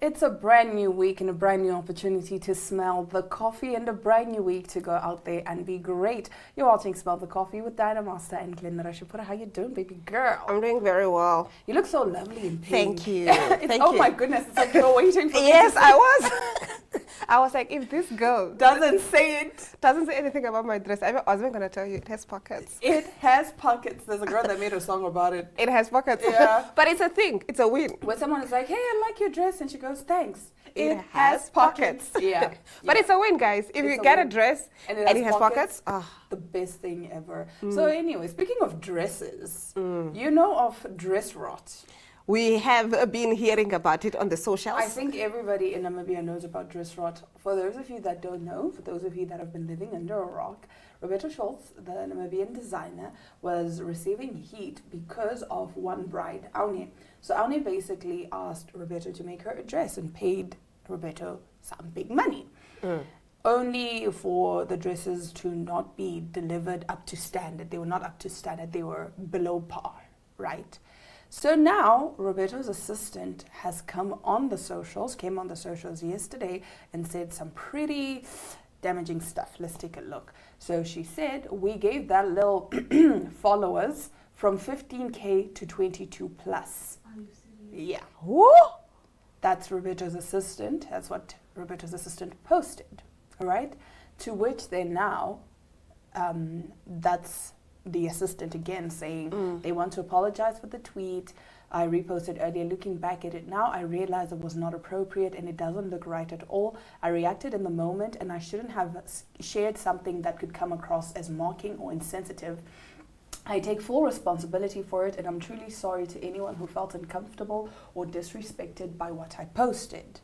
It's a brand new week and a brand new opportunity to smell the coffee and a brand new week to go out there and be great. You're watching Smell the Coffee with Diana Master and Glenn Rashipura. How you doing, baby girl? I'm doing very well. You look so lovely in pink. Thank you. Oh my goodness, it's like you're waiting for me. Yes, I was. I was like, if this girl doesn't say anything about my dress, I was going to tell you it has pockets. It has pockets. There's a girl that made a song about it. It has pockets. Yeah. But it's a thing. It's a win. When someone is like, hey, I like your dress, and she goes, thanks. It has pockets. Yeah. But it's a win, guys. If you get a dress and it has pockets, the best thing ever. So anyway, speaking of dresses, you know of dress rot. We have been hearing about it on the socials. I think everybody in Namibia knows about dress rot. For those of you that don't know, for those of you that have been living under a rock, Roberto Schultz, the Namibian designer, was receiving heat because of one bride, Aune. So Aune basically asked Roberto to make her a dress and paid Roberto some big money. Only for the dresses to not be delivered up to standard. They were not up to standard, they were below par, right? So now Roberto's assistant has came on the socials yesterday and said some pretty damaging stuff. Let's take a look. So she said, we gave that little followers from 15K to 22 plus. Are you serious? Yeah. Who? That's Roberto's assistant. That's what Roberto's assistant posted. All right. To which they now, that's the assistant again saying they want to apologize for the tweet. I reposted earlier. Looking back at it now, I realized it was not appropriate and it doesn't look right at all. I reacted in the moment and I shouldn't have shared something that could come across as mocking or insensitive. I take full responsibility for it and I'm truly sorry to anyone who felt uncomfortable or disrespected by what I posted.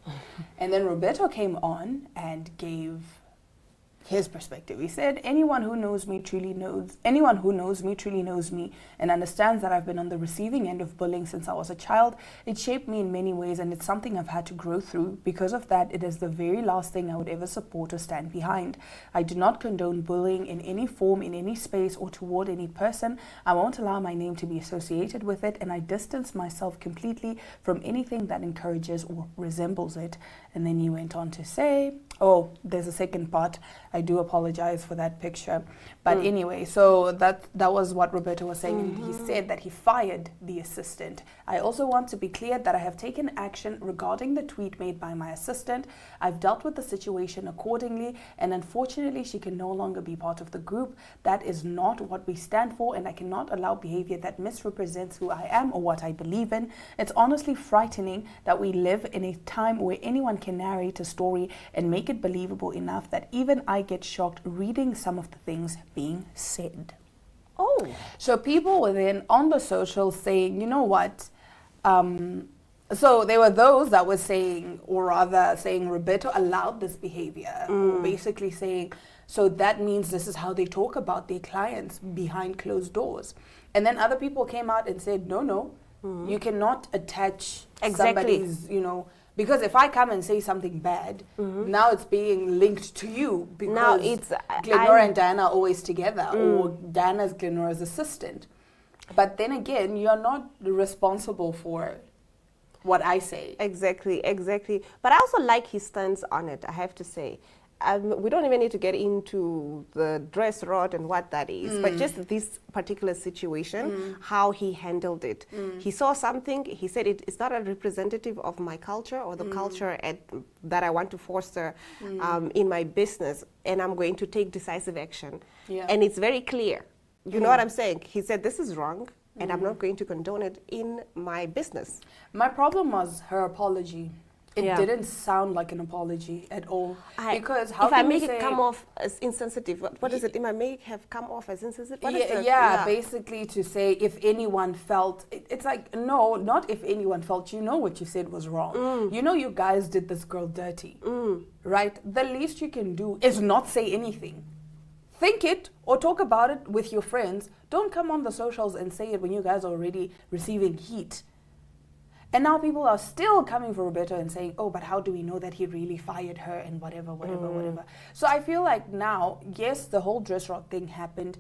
And then Roberto came on and gave his perspective. He said, anyone who knows me truly knows me and understands that I've been on the receiving end of bullying since I was a child. It shaped me in many ways and it's something I've had to grow through. Because of that, it is the very last thing I would ever support or stand behind. I do not condone bullying in any form, in any space or toward any person. I won't allow my name to be associated with it and I distance myself completely from anything that encourages or resembles it. And then he went on to say, oh, there's a second part. I do apologize for that picture. But anyway, so that was what Roberto was saying. And he said that he fired the assistant. I also want to be clear that I have taken action regarding the tweet made by my assistant. I've dealt with the situation accordingly. And unfortunately, she can no longer be part of the group. That is not what we stand for. And I cannot allow behavior that misrepresents who I am or what I believe in. It's honestly frightening that we live in a time where anyone can narrate a story and make it believable enough that even I get shocked reading some of the things being said. Oh. So people were then on the socials saying, you know what? So there were those that were saying, or rather saying Roberto allowed this behavior, or basically saying, so that means this is how they talk about their clients behind closed doors. And then other people came out and said, no, you cannot attach somebody's, because if I come and say something bad, now it's being linked to you because now it's Glenora and Diana are always together, or Diana's Glenora's assistant. But then again, you're not responsible for what I say. Exactly. But I also like his stance on it, I have to say. We don't even need to get into the dress rot and what that is, but just this particular situation, how he handled it. He saw something, he said it's not a representative of my culture or the culture that I want to foster in my business, and I'm going to take decisive action. Yeah. And it's very clear. You know what I'm saying? He said, this is wrong, and I'm not going to condone it in my business. My problem was her apology. It didn't sound like an apology at all. Because how if can I make you it come off as insensitive, what is it? If I make have come off as insensitive? What is basically to say if anyone felt, it's like, no, not if anyone felt, you know what you said was wrong. You know you guys did this girl dirty, right? The least you can do is not say anything. Think it or talk about it with your friends. Don't come on the socials and say it when you guys are already receiving heat. And now people are still coming for Roberto and saying, oh, but how do we know that he really fired her and whatever. So I feel like now, yes, the whole dress rock thing happened,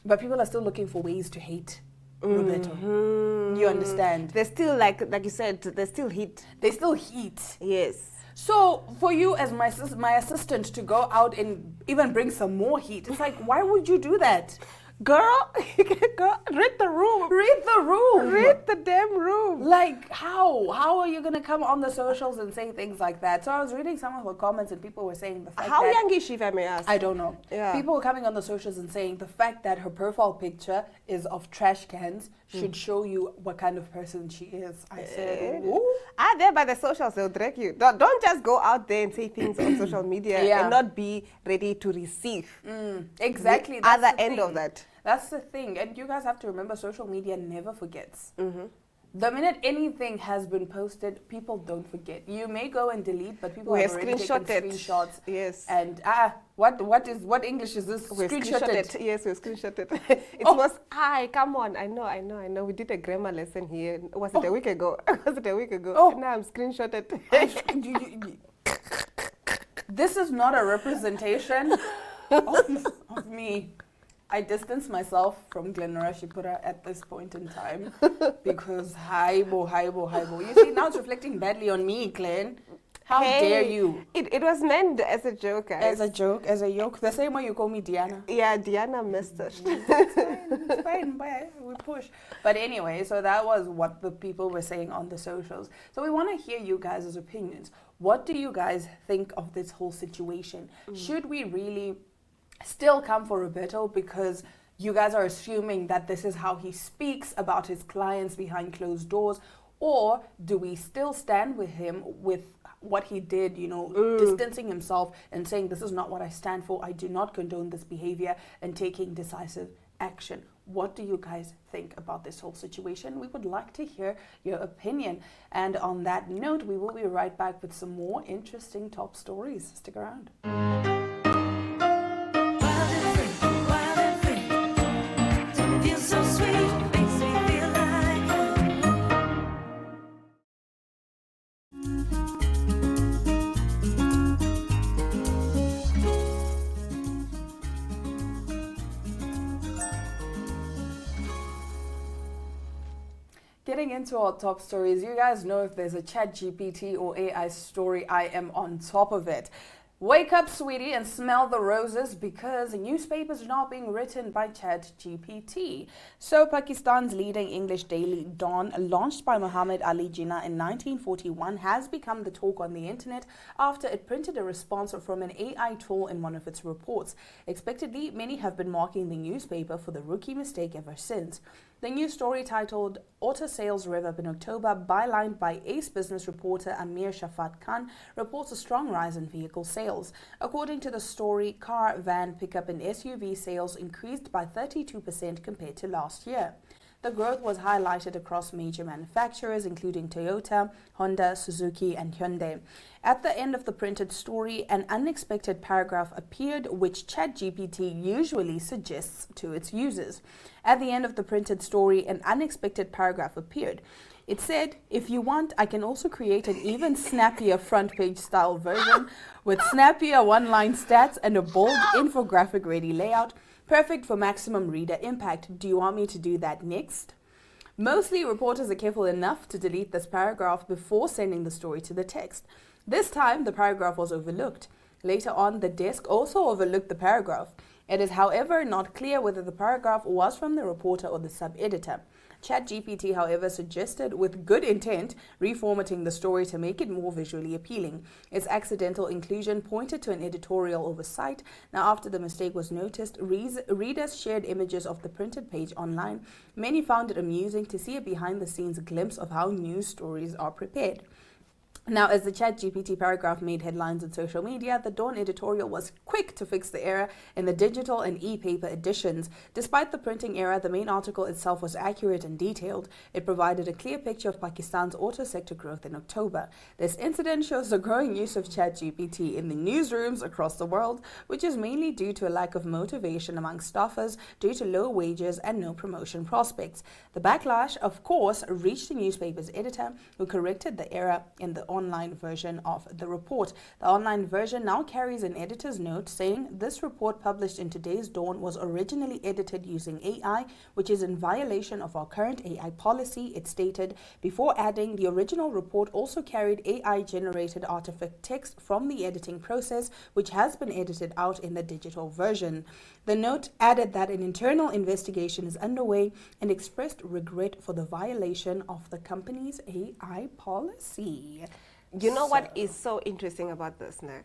but people are still looking for ways to hate. Roberto. You understand? There's still, like you said, there's still heat. There's still heat. Yes. So for you as my assistant to go out and even bring some more heat, it's like, why would you do that? Girl, read the room. Read the room. Read the damn room. Like, how? How are you going to come on the socials and say things like that? So I was reading some of the comments and people were saying the fact How that... young is she, if I may ask? I don't know. Yeah. People were coming on the socials and saying the fact that her profile picture is of trash cans should show you what kind of person she is. I said, ooh. There by the socials, they'll drag you. Don't just go out there and say things on social media and not be ready to receive. Exactly. The other end of that. That's the thing. And you guys have to remember, social media never forgets. The minute anything has been posted, people don't forget. You may go and delete, but people have already taken screenshots. Yes. And what English is this? We screenshotted. Yes, we screenshotted. Come on. I know. We did a grammar lesson here. Was it a week ago? Oh. Now I'm screenshotted. This is not a representation of me. I distance myself from Glenora Shipura at this point in time because haibo. You see, now it's reflecting badly on me, Glenn. How dare you? It was meant as a joke, guys. As a joke. The same way you call me Diana. Yeah, Diana missed it. It's fine. We push. But anyway, so that was what the people were saying on the socials. So we want to hear you guys' opinions. What do you guys think of this whole situation? Should we really still come for Roberto because you guys are assuming that this is how he speaks about his clients behind closed doors? Or do we still stand with him with what he did, distancing himself and saying, this is not what I stand for, I do not condone this behavior, and taking decisive action? What do you guys think about this whole situation? We would like to hear your opinion. And on that note, we will be right back with some more interesting top stories. Stick around. Getting into our top stories, you guys know if there's a ChatGPT or AI story, I am on top of it. Wake up, sweetie, and smell the roses because newspapers are now being written by ChatGPT. So Pakistan's leading English daily Dawn, launched by Muhammad Ali Jinnah in 1941, has become the talk on the internet after it printed a response from an AI tool in one of its reports. Expectedly, many have been marking the newspaper for the rookie mistake ever since. The news story, titled Auto Sales Rev Up in October, bylined by Ace Business reporter Amir Shafat Khan, reports a strong rise in vehicle sales. According to the story, car, van, pickup and SUV sales increased by 32% compared to last year. The growth was highlighted across major manufacturers including Toyota, Honda, Suzuki and Hyundai. At the end of the printed story, an unexpected paragraph appeared which ChatGPT usually suggests to its users. At the end of the printed story, an unexpected paragraph appeared. It said, if you want, I can also create an even snappier front page style version with snappier one-line stats and a bold infographic ready layout. Perfect for maximum reader impact. Do you want me to do that next? Mostly, reporters are careful enough to delete this paragraph before sending the story to the text. This time, the paragraph was overlooked. Later on, the desk also overlooked the paragraph. It is, however, not clear whether the paragraph was from the reporter or the sub-editor. ChatGPT, however, suggested, with good intent, reformatting the story to make it more visually appealing. Its accidental inclusion pointed to an editorial oversight. Now, after the mistake was noticed, readers shared images of the printed page online. Many found it amusing to see a behind-the-scenes glimpse of how news stories are prepared. Now, as the ChatGPT paragraph made headlines on social media, the Dawn editorial was quick to fix the error in the digital and e-paper editions. Despite the printing error, the main article itself was accurate and detailed. It provided a clear picture of Pakistan's auto sector growth in October. This incident shows the growing use of ChatGPT in the newsrooms across the world, which is mainly due to a lack of motivation among staffers due to low wages and no promotion prospects. The backlash, of course, reached the newspaper's editor, who corrected the error in the online version of the report. The online version now carries an editor's note saying this report published in today's Dawn was originally edited using AI, which is in violation of our current AI policy, it stated, before adding the original report also carried AI-generated artifact text from the editing process, which has been edited out in the digital version. The note added that an internal investigation is underway and expressed regret for the violation of the company's AI policy. You know what is so interesting about this now?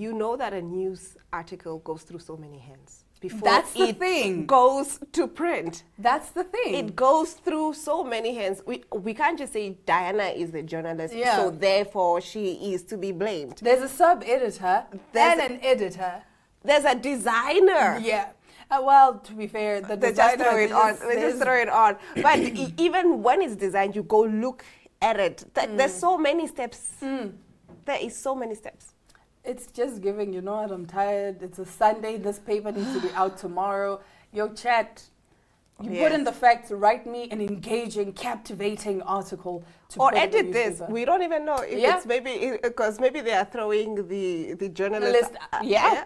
You know that a news article goes through so many hands before That's the it thing. goes to print. That's the thing. It goes through so many hands. We can't just say Diana is the journalist, Yeah. so therefore she is to be blamed. There's a sub-editor and an editor. There's a designer. Yeah. Well, to be fair, the They designer... just throw it on. They there's- just throw it on. But even when it's designed, you go look at it. There's so many steps. There is so many steps. It's just giving, you know what, I'm tired. It's a Sunday. This paper needs to be out tomorrow. Yo, chat. You put in Yes. the facts, write me an engaging, captivating article to Or put in the edit this. newspaper. We don't even know if Yeah. it's maybe because maybe they are throwing the journalist. List, yeah.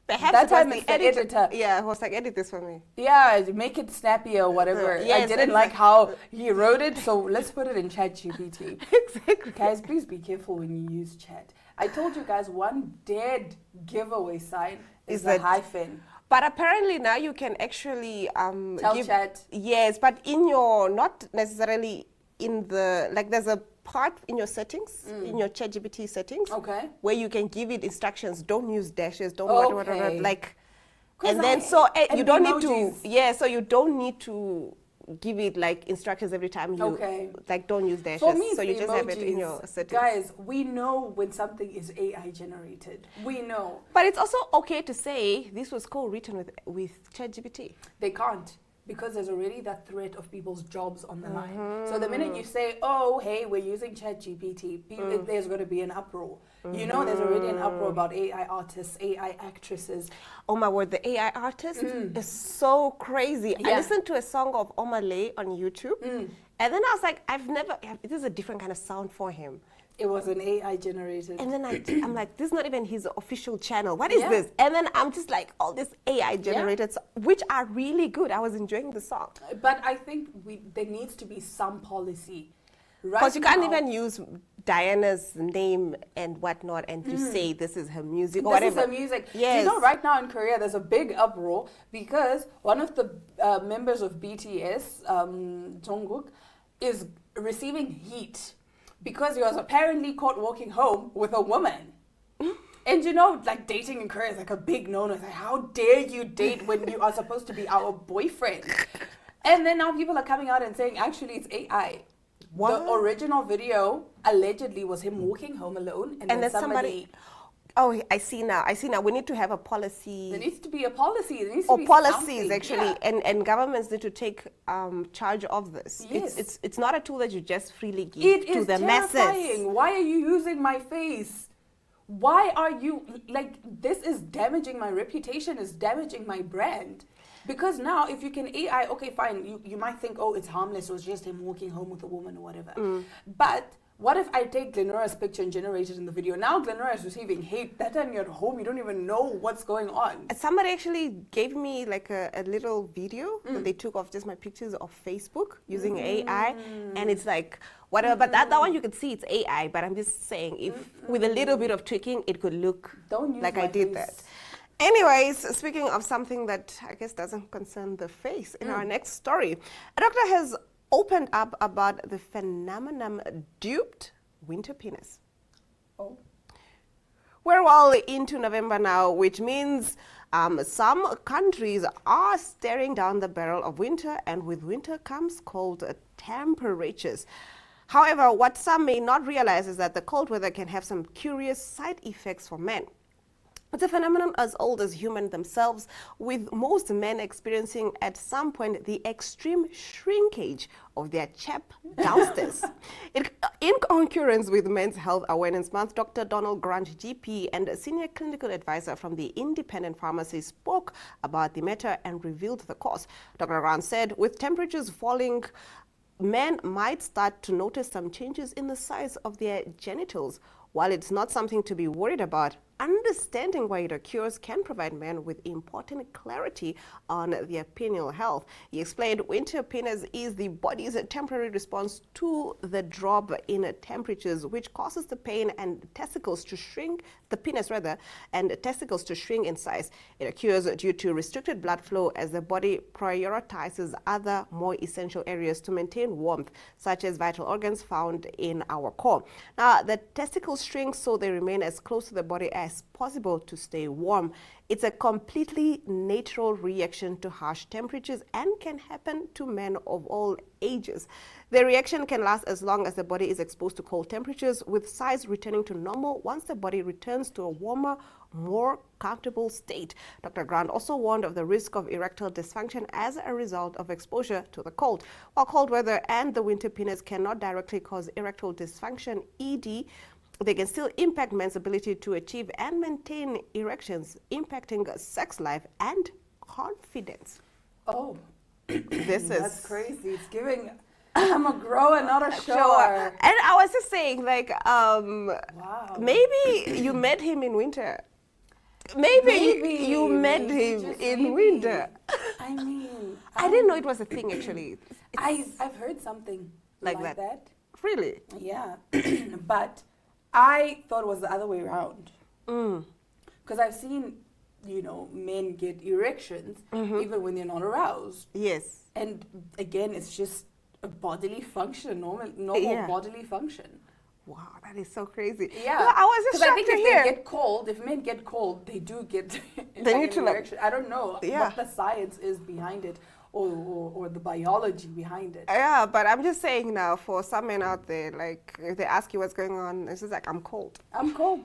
Perhaps That it was time the it's the editor. editor. Yeah, I was like, edit this for me. Yeah, make it snappy or whatever. I Yes, didn't like how he wrote it, so let's put it in ChatGPT. Exactly. Guys, please be careful when you use chat. I told you guys one dead giveaway sign is Is the that- hyphen. But apparently now you can actually Tell give, chat. Yes, but in your, not necessarily in the, like there's a part in your settings, in your ChatGPT settings, Okay. where you can give it instructions. Don't use dashes. Don't Okay. whatever. Like, 'Cause and then and you don't need emojis. to. Yeah, so you don't need to give it like instructions every time you like. Don't use dashes. For me, so it's you the just have it in emojis. your settings. Guys, we know when something is AI generated. We know. But it's also okay to say this was co-written with ChatGPT. They can't, because there's already that threat of people's jobs on the line. So the minute you say, oh, hey, we're using ChatGPT, there's going to be an uproar. You know, there's already an uproar about AI artists, AI actresses. Oh my word, the AI artist is so crazy. I Yeah. listened to a song of Omalay on YouTube, and then I was like, this is a different kind of sound for him. It was an AI generated. And then I'm like, this is not even his official channel. What is Yeah. this? And then I'm just like, all this AI generated, which are really good. I was enjoying the song. But I think there needs to be some policy. Right Because you can't now, even use Diana's name and whatnot and to say this is her music or this whatever. is the music. Yes. Do you know right now in Korea there's a big uproar because one of the members of BTS, Jungkook, is receiving heat because he was apparently caught walking home with a woman. And you know, like dating in Korea is like a big no-no. It's like, how dare you date when you are supposed to be our boyfriend? And then now people are coming out and saying, actually, it's AI. What? The original video allegedly was him walking home alone, and then somebody. Oh, I see now. We need to have a policy. There needs to be a policy. There needs to Or be policies something. actually, Yeah. and governments need to take charge of this. Yes. It's not a tool that you just freely give It to is the terrifying. masses. Why are you using my face? Why are you like this? Is damaging my reputation. Is damaging my brand. Because now, if you can AI, okay, fine. You might think, oh, it's harmless. It was just him walking home with a woman or whatever. But what if I take Glenora's picture and generate it in the video? Now Glenora is receiving hate. That time you're at home, you don't even know what's going on. Somebody actually gave me like a little video that they took of just my pictures of Facebook using AI, and it's like whatever. But that one you could see it's AI. But I'm just saying, if with a little bit of tweaking, it could look Don't use like my I did face. that. Anyways, speaking of something that I guess doesn't concern the face, in our next story, a doctor has opened up about the phenomenon duped winter penis. Oh. We're well into November now, which means some countries are staring down the barrel of winter, and with winter comes cold temperatures. However, what some may not realize is that the cold weather can have some curious side effects for men. It's a phenomenon as old as humans themselves, with most men experiencing at some point the extreme shrinkage of their chap downstairs. In concurrence with Men's Health Awareness Month, Dr. Donald Grant, GP, and a senior clinical advisor from the Independent Pharmacy spoke about the matter and revealed the cause. Dr. Grant said, with temperatures falling men might start to notice some changes in the size of their genitals. While it's not something to be worried about, understanding why it occurs can provide men with important clarity on their penile health. He explained winter penis is the body's temporary response to the drop in temperatures, which causes the pain and testicles to shrink, the penis rather, and testicles to shrink in size. It occurs due to restricted blood flow as the body prioritizes other more essential areas to maintain warmth, such as vital organs found in our core. Now, the testicles shrink so they remain as close to the body as possible to stay warm. It's a completely natural reaction to harsh temperatures and can happen to men of all ages. The reaction can last as long as the body is exposed to cold temperatures, with size returning to normal once the body returns to a warmer, more comfortable state. Dr. Grant also warned of the risk of erectile dysfunction as a result of exposure to the cold. While cold weather and the winter penis cannot directly cause erectile dysfunction, ED, they can still impact men's ability to achieve and maintain erections, impacting sex life and confidence. Oh, This that's is crazy. It's giving, I'm a grower, not a shower. And I was just saying, like, Wow. maybe you met him in winter. Maybe you met maybe, him just in maybe. winter. I mean, I didn't know it was a thing, actually. I've heard something Like like, that. that. Really? Yeah, but I thought it was the other way around. Because I've seen, men get erections even when they're not aroused. Yes. And again, it's just a bodily function, normal Yeah. bodily function. Wow, that is so crazy. Yeah, No, I was just I shocked think to if hear. they get cold, if men get cold, they do get They need an to, like- erection. I don't know Yeah. what the science is behind it, or the biology behind it. Yeah, but I'm just saying now, for some men out there, like, if they ask you what's going on, it's just like, I'm cold. I'm cold.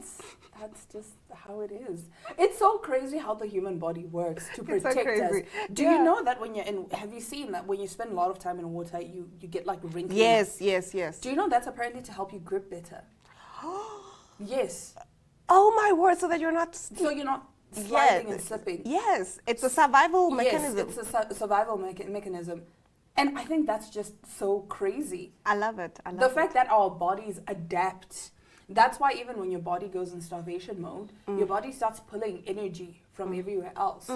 That's just how it is. It's so crazy how the human body works to It's so protect us. crazy. Do Yeah. you know that when you're in, have you seen that when you spend a lot of time in water, you get like wrinkles? Yes. Do you know that's apparently to help you grip better? Yes. Oh my word, so that you're not... So you're not sliding and slipping. Yes, it's a survival mechanism. Yes, it's a survival mechanism. And I think that's just so crazy. I love it. I love The fact that our bodies adapt. That's why even when your body goes in starvation mode, your body starts pulling energy from everywhere else.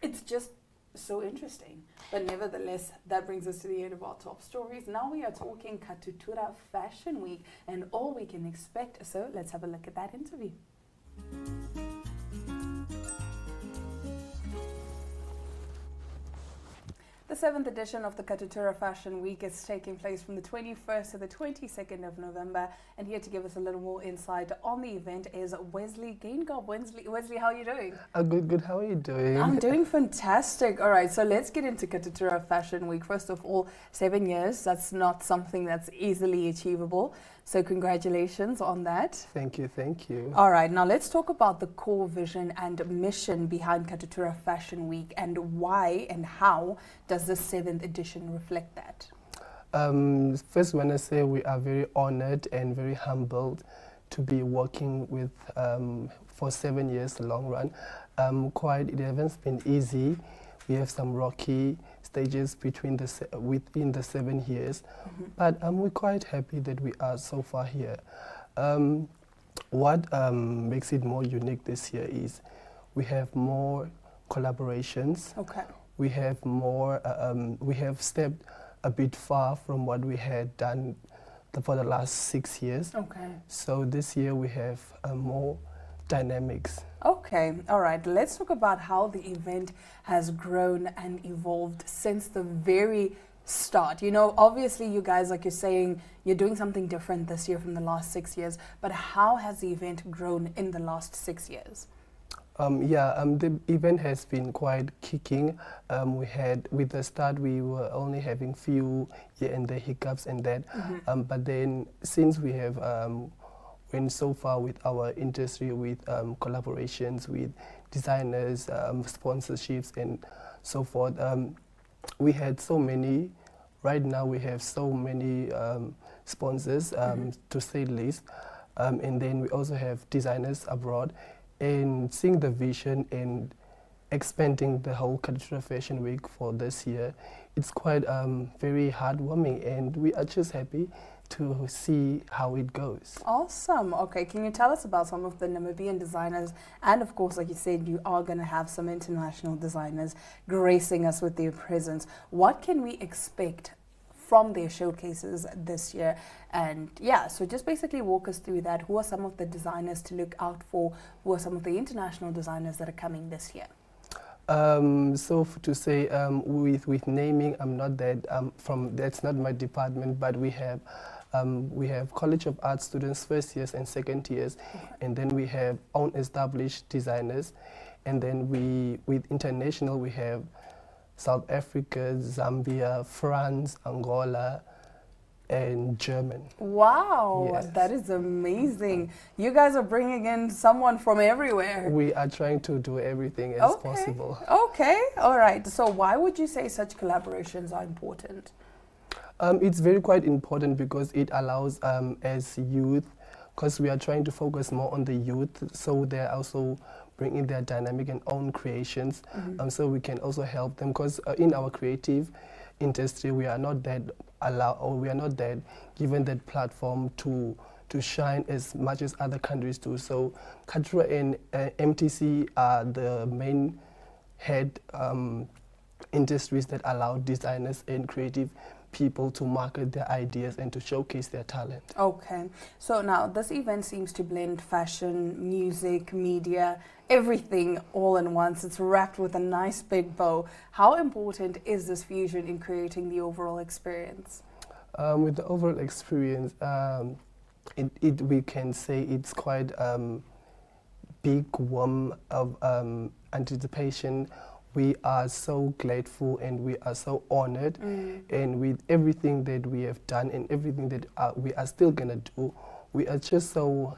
It's just so interesting. But nevertheless, that brings us to the end of our top stories. Now we are talking Katutura Fashion Week and all we can expect. So let's have a look at that interview. The 7th edition of the Katutura Fashion Week is taking place from the 21st to the 22nd of November. And here to give us a little more insight on the event is Wesley Gaingob. Wesley, how are you doing? Good. How are you doing? I'm doing fantastic. All right, so let's get into Katutura Fashion Week. First of all, 7 years, that's not something that's easily achievable. So congratulations on that. Thank you. All right, now let's talk about the core vision and mission behind Katutura Fashion Week and why and how does the 7th edition reflect that? First, when I say we are very honored and very humbled to be working with for 7 years, the long run. It hasn't been easy. We have some rocky stages within the 7 years, but we're quite happy that we are so far here. What makes it more unique this year is we have more collaborations. Okay. We have more. We have stepped a bit far from what we had done for the last 6 years. Okay. So this year we have more dynamics. Okay, all right. Let's talk about how the event has grown and evolved since the very start. Obviously you guys, like you're saying, you're doing something different this year from the last 6 years, but how has the event grown in the last 6 years? The event has been quite kicking. We had, with the start, we were only having few here and there hiccups and that. But then since we have went so far with our industry, with collaborations with designers, sponsorships and so forth, we had so many. Right now we have so many sponsors, to say the least. And then we also have designers abroad. And seeing the vision and expanding the whole Katutura Fashion Week for this year. It's quite very heartwarming, and we are just happy to see how it goes. Awesome. Okay, can you tell us about some of the Namibian designers? And of course, like you said, you are going to have some international designers gracing us with their presence. What can we expect from their showcases this year? And yeah, so just basically walk us through that. Who are some of the designers to look out for? Who are some of the international designers that are coming this year? To say with naming, I'm not that that's not my department, but we have College of Art students, first years and second years, and then we have own established designers, and then with international we have South Africa, Zambia, France, Angola, and German. Wow, Yes. that is amazing. You guys are bringing in someone from everywhere. We are trying to do everything as possible. Okay, all right. So why would you say such collaborations are important? It's very quite important because it allows as youth, because we are trying to focus more on the youth, so they're also bringing their dynamic and own creations, so we can also help them, because in our creative industry we are not that allowed, or we are not that given that platform to shine as much as other countries do. So Katutura and MTC are the main head industries that allow designers and creative people to market their ideas and to showcase their talent. Okay, so now this event seems to blend fashion, music, media, everything all in once. It's wrapped with a nice big bow. How important is this fusion in creating the overall experience? With the overall experience, we can say it's quite big warm of anticipation. We are so grateful and we are so honored, and with everything that we have done and everything that we are still gonna do, we are just so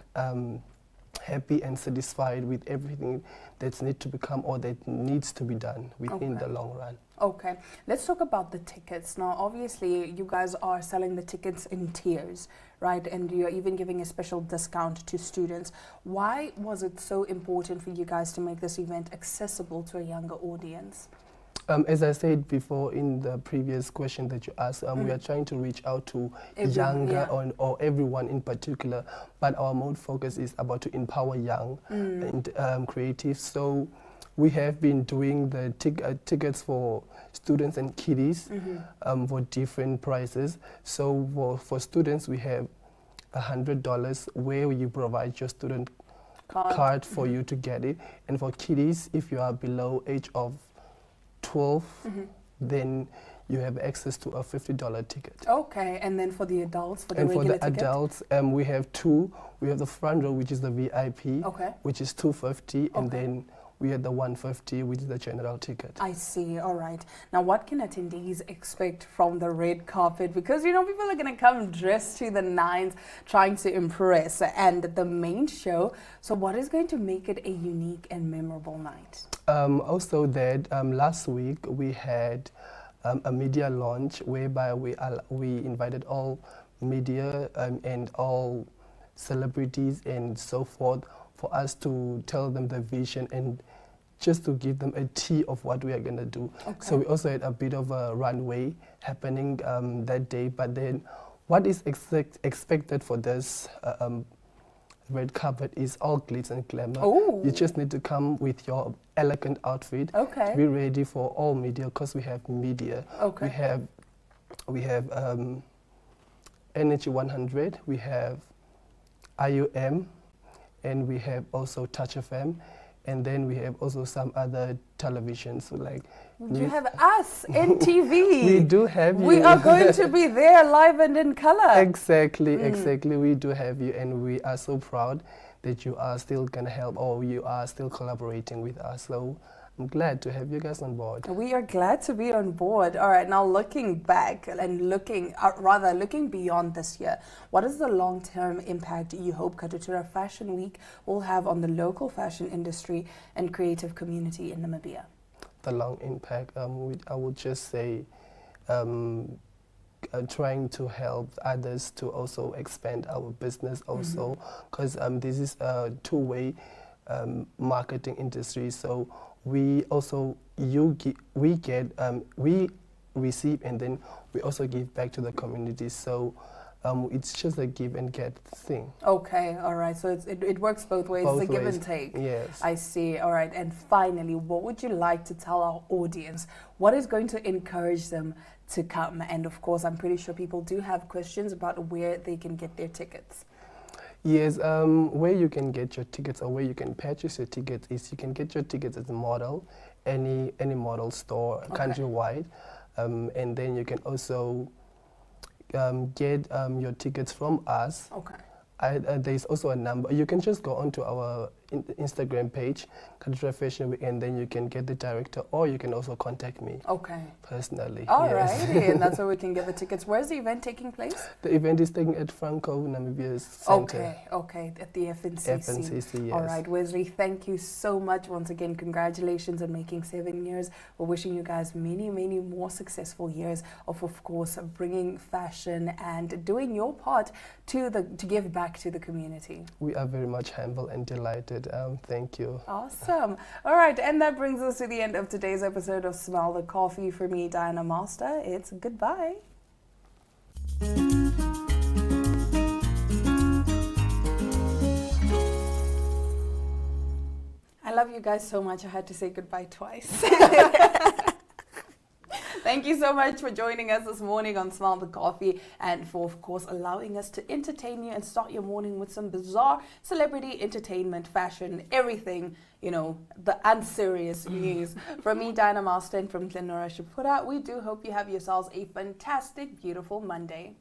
happy and satisfied with everything that's need to become or that needs to be done within the long run. Okay, let's talk about the tickets. Now, obviously, you guys are selling the tickets in tiers, right? And you're even giving a special discount to students. Why was it so important for you guys to make this event accessible to a younger audience? As I said before in the previous question that you asked, we are trying to reach out to younger or everyone in particular, but our main focus is about to empower young and creatives. So we have been doing the tickets for students and kiddies for different prices. So for students, we have $100 where you provide your student card for you to get it. And for kiddies, if you are below age of 12, then you have access to a $50 ticket. Okay, and then for the adults, for the regular ticket? And for the adults, we have two. We have the front row, which is the VIP, which is $250, and then we have the $150, which is the general ticket. I see, all right. Now, what can attendees expect from the red carpet? Because, you know, people are going to come dressed to the nines, trying to impress, and the main show. So what is going to make it a unique and memorable night? Also that last week we had a media launch whereby we invited all media and all celebrities and so forth for us to tell them the vision and just to give them a tea of what we are going to do. So we also had a bit of a runway happening that day, but then what is expected for this red carpet is all glitz and glamour. You just need to come with your elegant outfit to be ready for all media, because we have media. We have Energy 100, we have IUM, and we have also Touch FM, and then we have also some other televisions. So like you have us, NTV. We do have you. We are going to be there live and in color. Exactly. We do have you, and we are so proud that you are still going to help, or you are still collaborating with us. So I'm glad to have you guys on board. We are glad to be on board. All right, now looking back and looking beyond this year, what is the long-term impact you hope Katutura Fashion Week will have on the local fashion industry and creative community in Namibia? The long impact, I would just say trying to help others to also expand our business also, because this is a two-way marketing industry. So we also we receive and then we also give back to the community. So it's just a give and get thing. Okay, all right. So it works both ways. Both it's a give ways, and take. yes. I see. All right. And finally, what would you like to tell our audience? What is going to encourage them to come? And of course, I'm pretty sure people do have questions about where they can get their tickets. Yes, where you can get your tickets or where you can purchase your tickets is you can get your tickets at the Model, any Model store countrywide, and then you can also get your tickets from us. Okay. There's also a number. You can just go onto our Instagram page, Katutura Fashion Week, and then you can get the director, or you can also contact me Okay. personally. All yes. righty. And that's where we can get the tickets. Where's the event taking place? The event is taking at Franco, Namibia's center. Okay, at the FNCC. FNCC, yes. All right, Wesley, thank you so much once again. Congratulations on making 7 years. We're wishing you guys many, many more successful years of course, bringing fashion and doing your part to give back to the community. We are very much humble and delighted. Thank you. Awesome. All right, and that brings us to the end of today's episode of Smell the Coffee. For me, Diana Master, it's goodbye. I love you guys so much. I had to say goodbye twice. Thank you so much for joining us this morning on Smell the Coffee and for, of course, allowing us to entertain you and start your morning with some bizarre celebrity entertainment, fashion, everything, you know, the unserious news. From me, Diana Master, and from Glenora Shapura, we do hope you have yourselves a fantastic, beautiful Monday.